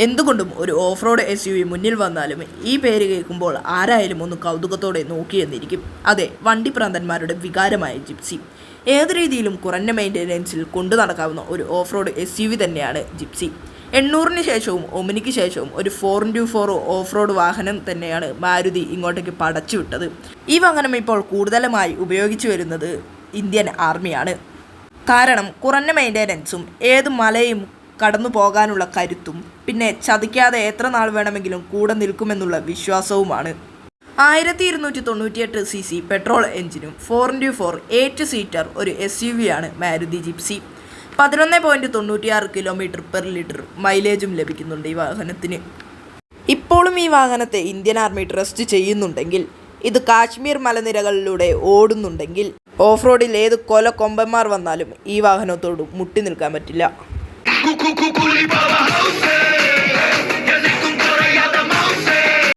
എന്തുകൊണ്ടും ഒരു off road SUV മുന്നിൽ വന്നാലും ഈ പേര് കേൾക്കുമ്പോൾ ആരായാലും ഒന്ന് കൗതുകത്തോടെ നോക്കിയെന്നിരിക്കും. അതെ, വണ്ടിപ്രാന്തന്മാരുടെ വികാരമായ ജിപ്സി. ഏത് രീതിയിലും കുറഞ്ഞ മെയിൻ്റെനൻസിൽ കൊണ്ടു നടക്കാവുന്ന ഒരു ഓഫ് റോഡ് SUV തന്നെയാണ് ജിപ്സി. 800-ന് ശേഷവും ഒമിനിക്ക് ശേഷവും ഒരു 4x4 ഓഫ് റോഡ് വാഹനം തന്നെയാണ് മാരുതി ഇങ്ങോട്ടേക്ക് പടച്ചുവിട്ടത്. ഈ വാഹനം ഇപ്പോൾ കൂടുതലുമായി ഉപയോഗിച്ചു വരുന്നത് ഇന്ത്യൻ ആർമിയാണ്. കാരണം കുറഞ്ഞ മെയിൻ്റെനൻസും ഏത് മലയും കടന്നു പോകാനുള്ള കരുത്തും പിന്നെ ചതിക്കാതെ എത്ര നാൾ വേണമെങ്കിലും കൂടെ നിൽക്കുമെന്നുള്ള വിശ്വാസവുമാണ്. 1298cc പെട്രോൾ എഞ്ചിനും 4x4 8 സീറ്റർ ഒരു SUV ആണ് മാരുതി ജിപ്സി. 11.96 km/ലിറ്റർ മൈലേജും ലഭിക്കുന്നുണ്ട് ഈ വാഹനത്തിന്. ഇപ്പോഴും ഈ വാഹനത്തെ ഇന്ത്യൻ ആർമി ട്രസ്റ്റ് ചെയ്യുന്നുണ്ടെങ്കിൽ, ഇത് കാശ്മീർ മലനിരകളിലൂടെ ഓടുന്നുണ്ടെങ്കിൽ, ഓഫ് റോഡിൽ ഏത് കൊമ്പന്മാർ വന്നാലും ഈ വാഹനത്തോട് മുട്ടി നിൽക്കാൻ പറ്റില്ല.